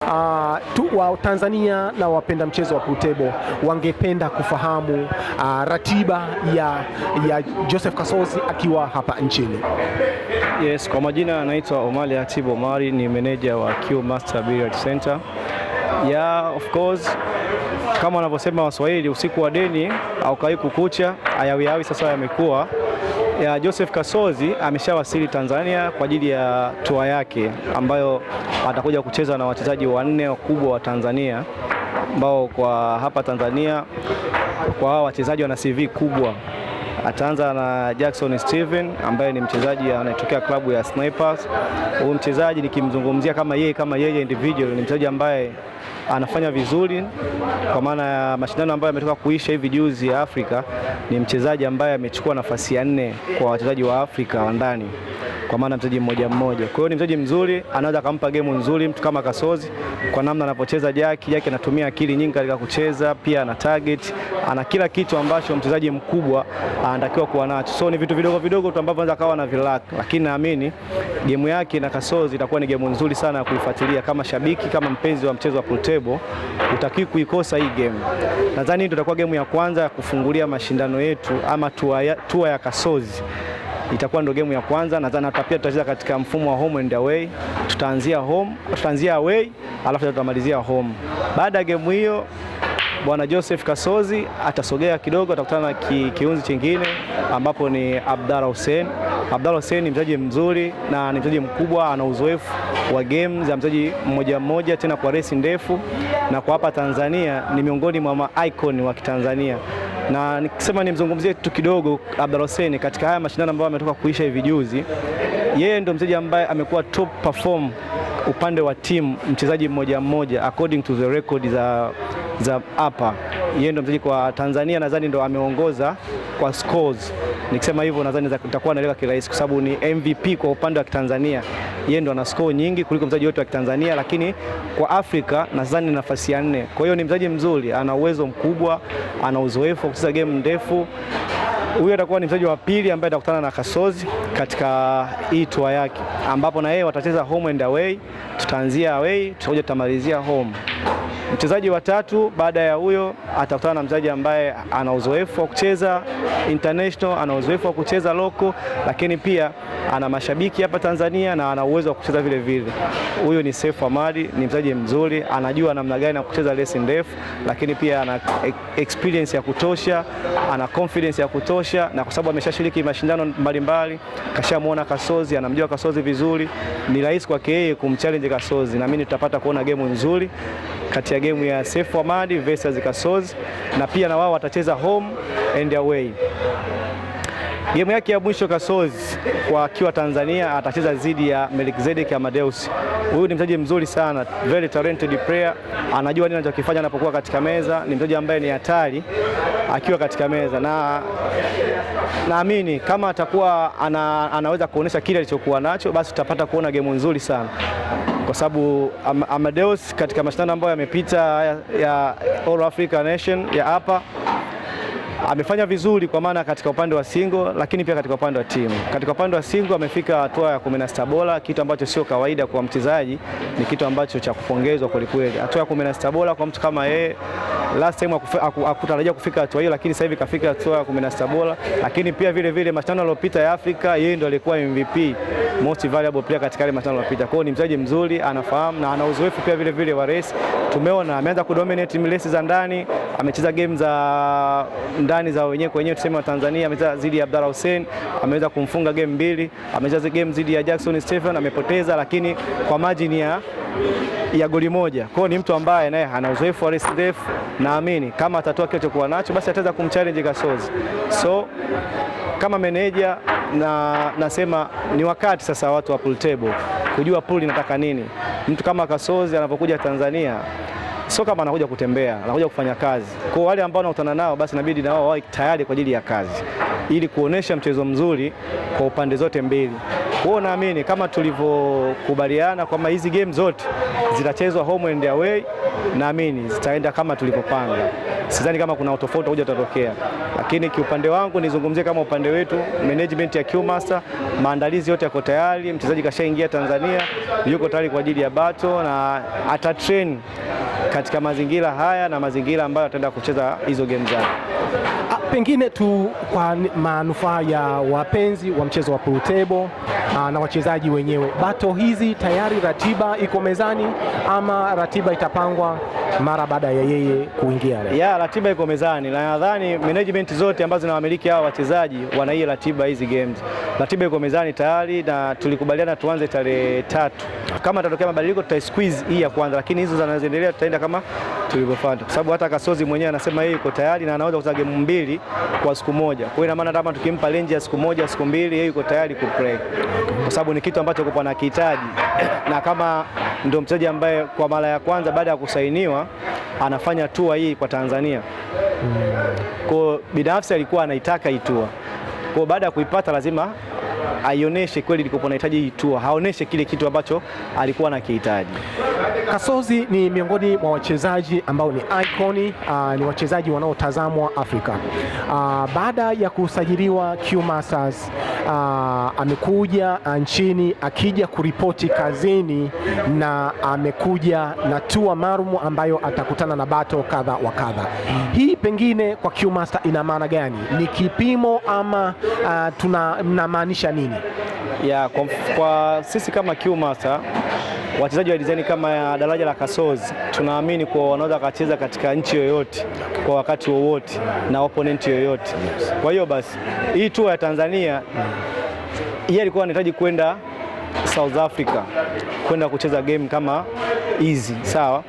Wa Tanzania na wapenda mchezo wa pool table wangependa kufahamu ratiba ya Joseph Kasozi akiwa hapa nchini. Yes, kwa majina anaitwa Omari Atibu Omari, ni meneja wa Q Master Billiard Center. Yeah, of course, kama wanavyosema Waswahili, usiku wa deni au kai kukucha, ayawi sasa yamekuwa. Ya Joseph Kasozi ameshawasili Tanzania kwa ajili ya tour yake ambayo atakuja kucheza na wachezaji wanne wakubwa wa Tanzania, ambao kwa hapa Tanzania kwa hao wachezaji wana CV kubwa. Ataanza na Jackson Steven ambaye ni mchezaji anayetokea klabu ya Snipers. Huyu mchezaji nikimzungumzia kama yeye individual, ni mchezaji ambaye anafanya vizuri kwa maana ya mashindano ambayo yametoka kuisha hivi juzi ya Afrika. Ni mchezaji ambaye amechukua nafasi ya 4 kwa wachezaji wa Afrika wa ndani, kwa maana mchezaji mmoja. Kwa hiyo ni mchezaji mzuri, anaweza kumpa game nzuri mtu kama Kasozi kwa namna anapocheza jaki anatumia akili nyingi katika kucheza, pia ana target, ana kila kitu ambacho mchezaji mkubwa anatakiwa kuwa nacho. So ni vitu vidogo tu ambavyo anaweza kawa na vilaka, lakini naamini game yake na Kasozi itakuwa ni game nzuri sana ya kuifuatilia. Kama shabiki, kama mpenzi wa mchezo wa pool table, utakiwa kuikosa hii game. Nadhani ndio itakuwa game ya kwanza ya kufungulia mashindano yetu ama tour ya Kasozi. Itakuwa ndo game ya kwanza. Nadhani pia tutacheza katika mfumo wa home and away. Tutaanzia away alafu tutamalizia home. Baada ya game hiyo, bwana Joseph Kasozi atasogea kidogo, atakutana na kiunzi chingine ambapo ni Abdalla Hussein. Abdalla Hussein ni mchezaji mzuri na ni mchezaji mkubwa, ana uzoefu wa games za mchezaji mmoja tena kwa resi ndefu, na kwa hapa Tanzania ni miongoni mwa icon wa Kitanzania. Na nikisema nimzungumzie tu kidogo Abdalla Hussein katika haya mashindano ambayo ametoka kuisha hivi juzi, yeye ndio mchezaji ambaye amekuwa top perform upande wa timu, mchezaji mmoja according to the record za hapa. Yeye ndio mchezaji kwa Tanzania, nadhani ndio ameongoza kwa scores. Nikisema hivyo nadhani itakuwa naelewa kirahisi, kwa sababu ni MVP kwa upande wa Tanzania. Yeye ndio ana score nyingi kuliko mchezaji wote wa Tanzania, lakini kwa Afrika nadhani nafasi ya 4. Kwa hiyo ni mchezaji mzuri, ana uwezo mkubwa, ana uzoefu wa kucheza game ndefu. Huyu atakuwa ni mchezaji wa pili ambaye atakutana na Kasozi katika hii tour yake, ambapo na yeye watacheza home and away. Tutaanzia away, tutakuja tutamalizia home. Mchezaji wa tatu baada ya huyo atakutana na mchezaji ambaye ana uzoefu wa kucheza international, ana uzoefu wa kucheza local, lakini pia ana mashabiki hapa Tanzania na ana uwezo wa kucheza vile vile. Huyo ni Seif Hamadi, ni mchezaji mzuri, anajua namna gani ya kucheza resi ndefu, lakini pia ana experience ya kutosha, ana confidence ya kutosha, na kwa sababu ameshashiriki mashindano mbalimbali, kashamuona Kasozi, anamjua Kasozi vizuri, ni rahisi kwake yeye kumchallenge Kasozi. Na mimi tutapata kuona game nzuri kati ya game ya Seif Hamadi versus Kasozi, na pia na wao watacheza home and away. Game yake ya mwisho Kasozi kwa akiwa Tanzania atacheza dhidi ya Melkizedek Amadeus. Huyu ni mchezaji mzuri sana, very talented player, anajua nini anachokifanya anapokuwa katika meza. Ni mchezaji ambaye ni hatari akiwa katika meza, na naamini kama atakuwa anaweza kuonesha kile alichokuwa nacho, basi tutapata kuona game nzuri sana, kwa sababu Amadeus katika mashindano ambayo yamepita ya All Africa Nation ya hapa amefanya vizuri, kwa maana katika upande wa single, lakini pia katika upande wa timu. Katika upande wa single amefika hatua ya 16 bora, kitu ambacho sio kawaida kwa mchezaji, ni kitu ambacho cha kupongezwa kweli kweli. Hatua ya 16 bora kwa mtu kama yeye, last time hakutarajia kufika hatua hiyo, lakini sasa hivi kafika hatua ya 16 bora. Lakini pia vile vile mashindano yaliyopita ya Afrika, yeye ndo alikuwa MVP, most valuable player katika ile mashindano yaliyopita. Kwa hiyo ni mchezaji mzuri, anafahamu na ana uzoefu pia vile vile wa race. Tumeona ameanza kudominate race za ndani, amecheza game za ndani za wenyewe kwa wenyewe, tuseme wa Tanzania. Amecheza dhidi ya Abdalla Hussein, ameweza kumfunga game 2. Amecheza game dhidi ya Jackson Stephen, amepoteza lakini kwa margin ya goli moja. Kwa hiyo ni mtu ambaye naye ana uzoefu wa race ndefu. Naamini kama atatoa kile alichokuwa nacho, basi ataweza kumchallenge Kasozi. So kama manager nasema ni wakati sasa watu wa pool table kujua pool inataka nini. Mtu kama Kasozi anapokuja Tanzania, sio kama anakuja kutembea, anakuja kufanya kazi. Kwa wale ambao wanakutana nao, basi inabidi na wao wawe tayari kwa ajili ya kazi, ili kuonesha mchezo mzuri kwa upande zote mbili. Kwa hiyo naamini kama tulivyokubaliana kwamba hizi game zote zitachezwa home and away, naamini zitaenda kama tulivyopanga. sidhani kama kuna utofauti huja utatokea. Lakini kiupande wangu nizungumzie kama upande wetu management ya Q-Master, maandalizi yote yako tayari, mchezaji kashaingia Tanzania, yuko tayari kwa ajili ya battle na atatrain katika mazingira haya na mazingira ambayo ataenda kucheza hizo game zake. Pengine tu kwa manufaa ya wapenzi wa mchezo wa pool table na wachezaji wenyewe, battle hizi tayari ratiba iko mezani ama ratiba itapangwa mara baada ya yeye kuingia? Ya, ratiba iko mezani na nadhani management zote ambazo zinawamiliki hawa wachezaji wana hii ratiba hizi games. Ratiba iko mezani tayari na tulikubaliana tuanze tarehe 3. Kama tatokea mabadiliko tutasqueeze hii ya kwanza, lakini hizo zinazoendelea tutaenda kama tulivyofanya, kwa sababu hata Kasozi mwenyewe anasema yeye yuko tayari na anaweza kucheza game 2 kwa siku moja. Kwa hiyo ina maana kama tukimpa range ya siku moja, siku 2, yeye yuko tayari kuplay, kwa sababu ni kitu ambacho kwa anakihitaji, na kama ndio mchezaji ambaye kwa mara ya kwanza baada ya kusainiwa anafanya tour hii kwa Tanzania. Kwa binafsi alikuwa anaitaka hii tour. Kwa baada ya kuipata lazima aioneshe kweli alikuwa anahitaji hii tour, haoneshe kile kitu ambacho alikuwa anakihitaji. Kasozi ni miongoni mwa wachezaji ambao ni iconi, ni wachezaji wanaotazamwa Afrika. Baada ya kusajiliwa Q-Masters, amekuja nchini akija kuripoti kazini na amekuja na tour maalum ambayo atakutana na battle kadha wa kadha. Hii pengine kwa Q-Master ina maana gani? Ni kipimo ama tunamaanisha nini? Ya, kwa sisi kama Q-Master wachezaji wa design kama ya daraja la Kasozi tunaamini kwa wanaweza kucheza katika nchi yoyote kwa wakati wowote na opponent yoyote. Kwa hiyo basi hii tour ya Tanzania yeye alikuwa anahitaji kwenda South Africa kwenda kucheza game kama hizi, sawa,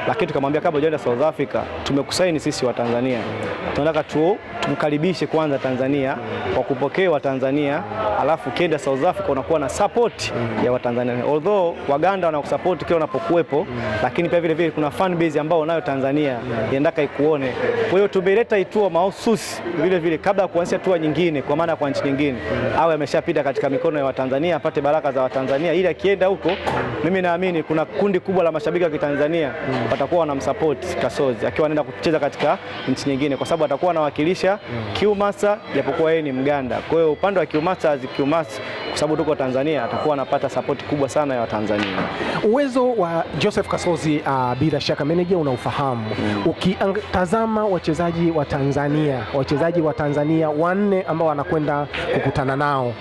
lakini tukamwambia kabla hujaenda South Africa tumekusaini sisi wa Tanzania, tunataka tumkaribishe kwanza Tanzania kwa kupokea wa Tanzania, alafu kenda South Africa unakuwa na support ya Watanzania. Although Waganda wanakusupport kila unapokuwepo, lakini pia vile vile kuna fan base ambao nayo Tanzania inataka ikuone. Kwa hiyo tumeleta itoa mahususi vile vile kabla ya kuanzisha tour nyingine, kwa maana kwa nchi nyingine awe ameshapita katika mikono ya Watanzania, apate baraka za Watanzania, ili akienda huko mimi naamini kuna kundi kubwa la mashabiki wa Kitanzania watakuwa wanamsupport Kasozi akiwa anaenda kucheza katika nchi nyingine, kwa sababu atakuwa anawakilisha Q-Master japokuwa yeye ni Mganda. Kwa hiyo upande wa Q-Master kwa sababu tuko Tanzania atakuwa anapata support kubwa sana ya Watanzania. Uwezo wa Joseph Kasozi bila shaka meneja unaufahamu. Ukitazama wachezaji wa Tanzania wanne ambao wanakwenda kukutana nao,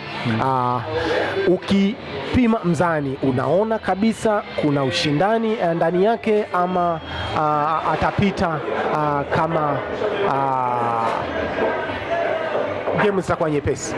ukipima mzani unaona kabisa kuna ushindani ndani yake ama atapita kama game zitakuwa nyepesi?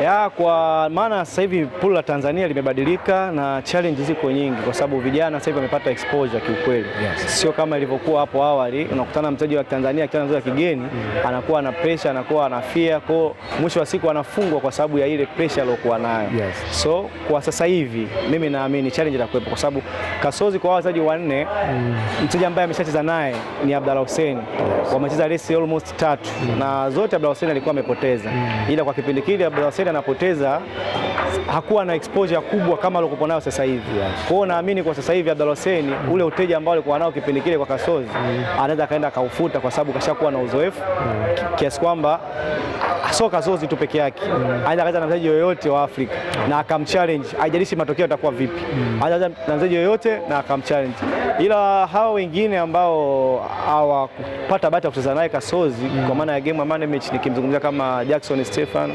Ya, kwa maana sasa hivi pool la Tanzania limebadilika na challenge ziko nyingi, kwa sababu vijana sasa hivi wamepata exposure kiukweli. Yes. Sio kama ilivyokuwa hapo awali, unakutana mchezaji wa Tanzania akiwa mchezaji wa kigeni anakuwa na pressure, anakuwa na fear, kwa mwisho wa siku anafungwa kwa sababu ya ile pressure aliyokuwa nayo. Yes. So kwa sasa hivi mimi naamini challenge itakuwepo, kwa sababu Kasozi kwa wachezaji wanne mchezaji ambaye ameshacheza naye ni Abdalla Hussein. Wamecheza race almost 3 na zote Abdalla Hussein alikuwa amepoteza. Ila kwa kipindi kile Abdalla Hussein anapoteza hakuwa na exposure kubwa kama alikopo nayo sasa hivi. Kwa hiyo naamini kwa sasa hivi Abdalla Hussein ule uteja ambao alikuwa nao kipindi kile kwa Kasozi anaweza kaenda kaufuta, kwa sababu kashakuwa na uzoefu kiasi kwamba sio Kasozi tu peke yake, anaweza kaza na mchezaji yoyote wa Afrika na akamchallenge, haijalishi matokeo yatakuwa vipi, anaweza na mchezaji yoyote na akamchallenge. Ila hao wengine ambao hawapata bahati ya kucheza naye Kasozi kwa maana ya game management, nikimzungumzia kama Jackson Stefan,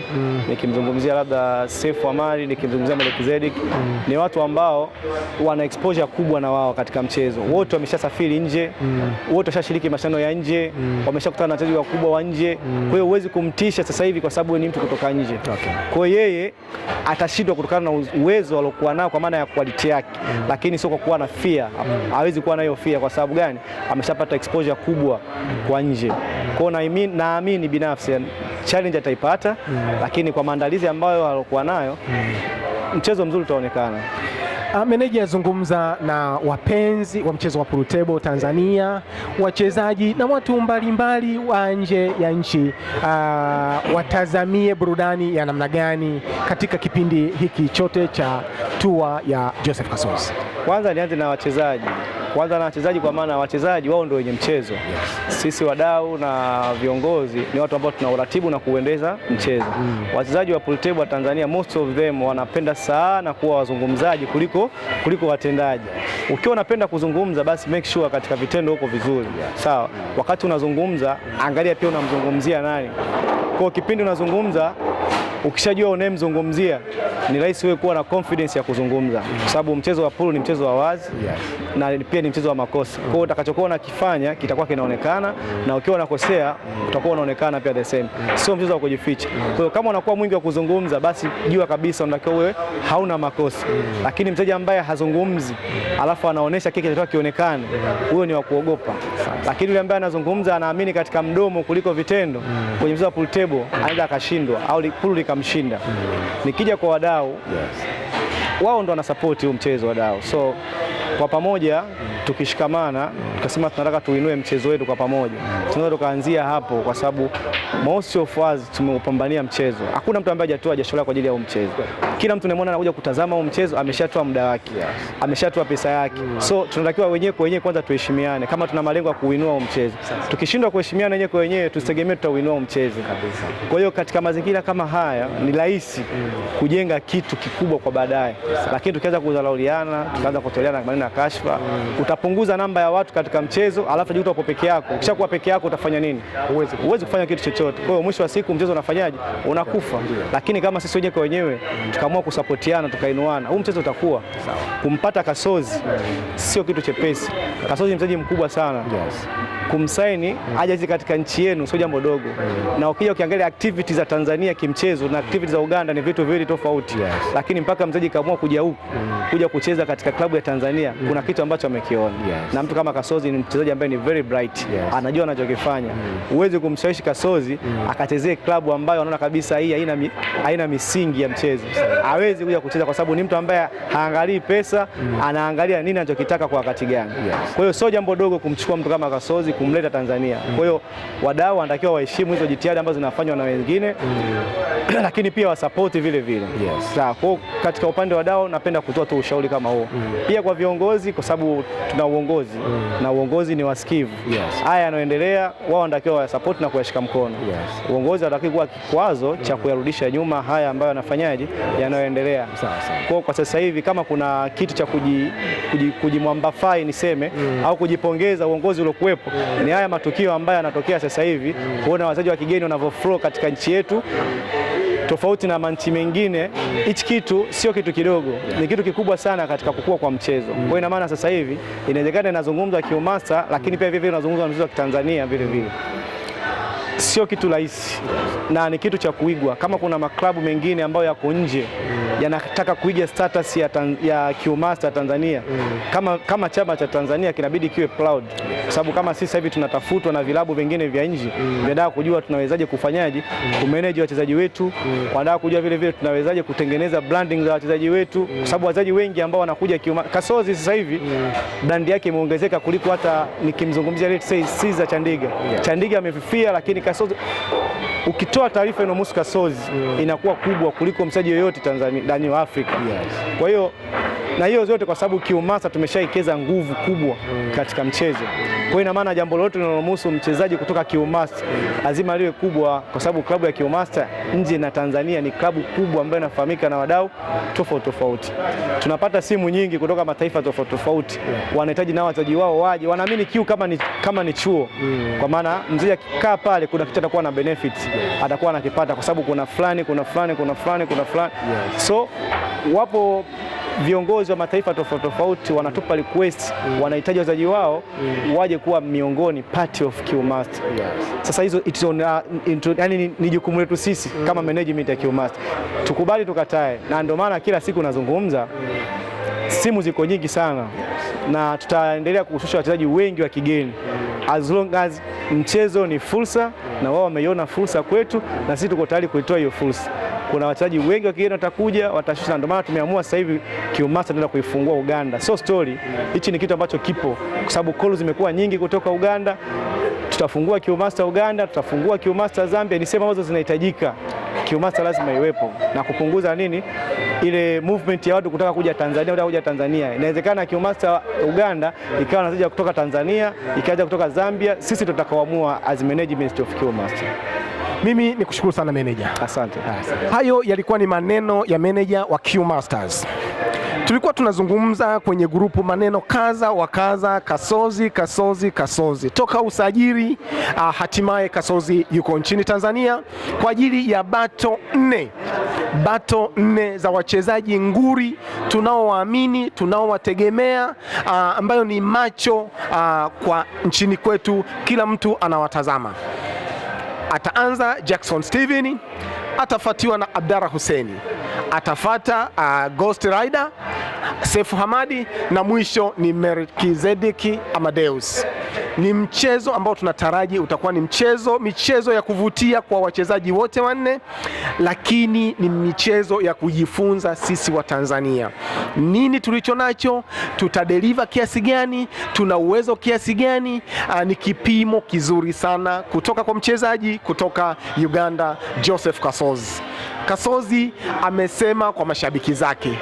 nikimzungumzia labda Sefu Amari, nikimzungumzia Melkizedek, ni watu ambao wana exposure kubwa na wao katika mchezo. Wote wameshasafiri nje, wote washashiriki mashindano ya nje, wameshakutana na wachezaji wakubwa wa nje. Kwa hiyo huwezi kumtisha sasa hivi kwa sababu ni mtu kutoka nje. Kwa hiyo yeye atashindwa kutokana na uwezo aliokuwa nao kwa maana ya quality yake, lakini sio kwa kuwa na fear. Hawezi kuwa na hiyo fear. Kwa sababu gani? Ameshapata exposure kubwa kwa nje. Kwa hiyo naamini binafsi challenge ataipata, lakini kwa maandalizi ambayo alikuwa nayo mchezo mzuri utaonekana. Meneja azungumza na wapenzi wa mchezo wa pool table Tanzania, wachezaji na watu mbalimbali wa nje ya nchi, watazamie burudani ya namna gani katika kipindi hiki chote cha tour ya Joseph Kasozi. Kwanza nianze na wachezaji. Kwanza na wachezaji, kwa maana wachezaji wao ndio wenye mchezo. Sisi wadau na viongozi ni watu ambao tuna uratibu na kuendeza mchezo. Wachezaji wa pool table wa Tanzania, most of them wanapenda sana kuwa wazungumzaji kuliko watendaji. Ukiwa unapenda kuzungumza, basi make sure katika vitendo uko vizuri. Sawa, wakati unazungumza angalia pia unamzungumzia nani. Kwa kipindi unazungumza, ukishajua unayemzungumzia, ni rahisi wewe kuwa na confidence ya kuzungumza, kwa sababu mchezo wa pool ni mchezo wa wazi na pia ni mchezo wa makosa. Kwa hiyo utakachokuwa unakifanya kitakuwa kinaonekana, na ukiwa unakosea utakuwa unaonekana pia the same. Sio mchezo wa kujificha. Kwa hiyo kama unakuwa mwingi wa kuzungumza, basi jua kabisa unatakiwa wewe hauna makosa. Lakini mchezaji ambaye hazungumzi alafu anaonesha kile kinataka kionekane, huyo ni wa kuogopa. Lakini yule ambaye anazungumza, anaamini katika mdomo kuliko vitendo, kwenye mchezo wa pool table anaweza akashindwa au pool likamshinda. Nikija kwa wadau, wao ndo wanasupport huu mchezo wadau. So kwa pamoja tukishikamana, tukasema tunataka tuinue mchezo wetu kwa pamoja, tunaweza tukaanzia hapo, kwa sababu most of us tumeupambania mchezo. Hakuna mtu ambaye hajatoa jasho lake kwa ajili ya huu mchezo. Kila mtu unayemwona anakuja kutazama huu mchezo ameshatoa muda wake, ameshatoa pesa yake. So tunatakiwa wenyewe kwa wenyewe kwanza tuheshimiane, kama tuna malengo ya kuinua huu mchezo. Tukishindwa kuheshimiana wenyewe kwa wenyewe, tusitegemee tutauinua huu mchezo. Kwa hiyo katika mazingira kama haya ni rahisi kujenga kitu kikubwa kwa baadaye. Lakini tukianza kudharauliana, tukaanza kutoleana maneno ya kashfa, utapunguza namba ya watu katika mchezo, alafu jikuta uko peke yako. Ukishakuwa peke yako utafanya nini? Huwezi kufanya kitu chochote. Kwa hiyo mwisho wa siku mchezo unafanyaje? Unakufa. Lakini kama sisi wenyewe kwa wenyewe tukaamua kusapotiana, tukainuana, huu mchezo utakuwa. Kumpata Kasozi sio kitu chepesi. Kasozi ni mchezaji mkubwa sana. Kumsaini aje katika nchi yenu sio jambo dogo. Na ukija ukiangalia activities za Tanzania kimchezo na activities za Uganda ni vitu viwili tofauti. Lakini mpaka mchezaji kaamua kuja huku, kuja kucheza katika klabu ya Tanzania, kuna kitu ambacho amekiona. Na mtu kama Kasozi ni mchezaji ambaye ni very bright. Anajua anachokifanya. Huwezi kumshawishi Kasozi akachezee klabu ambayo anaona kabisa hii haina misingi ya mchezo. Hawezi kuja kucheza, kwa sababu ni mtu ambaye haangalii pesa, anaangalia nini anachokitaka kwa wakati gani. Kwa hiyo sio jambo dogo kumchukua mtu kama Kasozi kumleta Tanzania. Kwa hiyo wadau wanatakiwa waheshimu hizo jitihada ambazo zinafanywa na wengine, lakini pia wasapoti vile vile. Sawa, kwa katika upande wa wadau napenda kutoa tu ushauri kama huo. Pia kwa viongozi, kwa sababu tuna uongozi na uongozi ni wasikivu. Haya yanayoendelea wao wanatakiwa wasapoti na kuyashika mkono. Uongozi unatakiwa kuwa kikwazo cha kuyarudisha nyuma haya ambayo yanafanyaje yanayoendelea. Kwa sasa hivi kama kuna kitu cha kujimwambafai niseme au kujipongeza uongozi uliokuwepo, ni haya matukio ambayo yanatokea sasa hivi, kuona wachezaji wa kigeni wanavyoflow katika nchi yetu tofauti na manchi mengine. Hichi kitu sio kitu kidogo, ni kitu kikubwa sana katika kukua kwa mchezo. Kwa hiyo ina maana sasa hivi inawezekana inazungumzwa kiumasta, lakini pia vile vile inazungumzwa mchezo wa Kitanzania vile vile. Sio kitu rahisi na ni kitu cha kuigwa. Kama kuna maklabu mengine ambayo yako nje yanataka kuiga status ya kiumasta Tanzania, kama chama cha Tanzania kinabidi kiwe proud, kwa sababu kama sisi hivi tunatafutwa na vilabu vingine vya nje, vinataka kujua tunawezaje kufanyaje kumanage wachezaji wetu, wanataka kujua vile vile tunawezaje kutengeneza branding za wachezaji wetu, kwa sababu wachezaji wengi ambao wanakuja Kasozi sasa hivi brand yake imeongezeka kuliko hata nikimzungumzia let's say Caesar Chandiga. Chandiga amefifia, lakini Kasozi, ukitoa taarifa inamhusu Kasozi inakuwa kubwa kuliko mchezaji yoyote Tanzania ndani ya Afrika. Kwa hiyo na hiyo zote kwa sababu kiumasa tumeshaikeza nguvu kubwa katika mchezo. Kwa hiyo ina maana jambo lolote linalomhusu mchezaji kutoka kiumasa lazima liwe kubwa, kwa sababu klabu ya kiumasa nje na Tanzania ni klabu kubwa ambayo inafahamika na wadau tofauti tofauti. Tunapata simu nyingi kutoka mataifa tofauti tofauti, wanahitaji na wachezaji wao waje, wanaamini kiu kama ni chuo. Kwa maana mchezaji akikaa pale kuna kitu atakuwa na benefits, atakuwa anakipata kwa sababu kuna fulani. So wapo viongozi wa mataifa tofauti tofauti wanatupa request, wanahitaji wachezaji wao waje kuwa miongoni part of kiumasta. Sasa hizo yani ni jukumu letu sisi kama management ya kiumasta, tukubali tukatae. Na ndio maana kila siku nazungumza, simu ziko nyingi sana na tutaendelea kuhusisha wachezaji wengi wa kigeni as long as mchezo ni fursa na wao wameiona fursa kwetu, na sisi tuko tayari kuitoa hiyo fursa. Kuna wachezaji wengi wa kigeni watakuja, watashusha. Ndio maana tumeamua sasa hivi kiumasta tunaenda kuifungua Uganda. So story hichi ni kitu ambacho kipo, kwa sababu call zimekuwa nyingi kutoka Uganda. Tutafungua kiumasta Uganda, tutafungua kiumasta Zambia, ni sehemu ambazo zinahitajika Q-Master lazima iwepo na kupunguza nini ile movement ya watu kutaka kuja Tanzania. Inawezekana Q-Master Uganda ikawa inakuja kutoka Tanzania, ikaja kutoka Zambia, sisi tutakaoamua as management of Q-Master. Mimi nikushukuru sana meneja. Asante. Hayo yalikuwa ni maneno ya meneja wa Q-Masters. Tulikuwa tunazungumza kwenye grupu maneno kaza wa kaza, Kasozi toka usajili, hatimaye Kasozi yuko nchini Tanzania kwa ajili ya bato 4 za wachezaji nguri tunaowaamini, tunaowategemea, ambayo ni macho kwa nchini kwetu, kila mtu anawatazama. Ataanza Jackson Steven, atafuatiwa na Abdara Hussein, atafata Ghost Rider Sefu Hamadi, na mwisho ni Melkizedeki Amadeus. Ni mchezo ambao tunataraji utakuwa ni michezo ya kuvutia kwa wachezaji wote wanne, lakini ni michezo ya kujifunza sisi wa Tanzania. Nini tulicho nacho, tutadeliver kiasi gani, tuna uwezo kiasi gani. Ni kipimo kizuri sana kutoka kwa mchezaji kutoka Uganda, Joseph Kasozi. Kasozi amesema kwa mashabiki zake,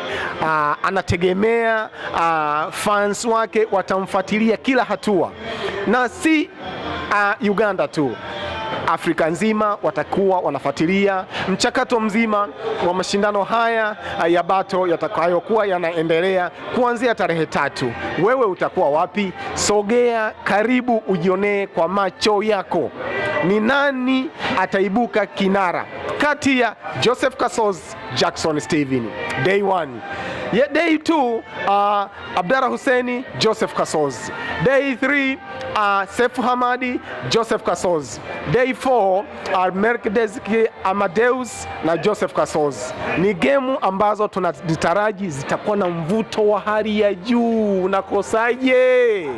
anategemea fans wake watamfuatilia kila hatua, na si Uganda tu, Afrika nzima watakuwa wanafuatilia mchakato mzima wa mashindano haya ya bato yatakayokuwa yanaendelea kuanzia tarehe 3. Wewe utakuwa wapi? Sogea karibu ujionee kwa macho yako ni nani ataibuka kinara kati ya Joseph Kasozi, Jackson Steven day 1. Day 2 Abdara Hussein, Joseph Kasozi. Day 3 Sefu Hamadi, Joseph Kasozi. Day 4 Melkizedeki Amadeus na Joseph Kasozi. Ni gemu ambazo tunazitaraji zitakuwa na mvuto wa hali ya juu. Unakosaje?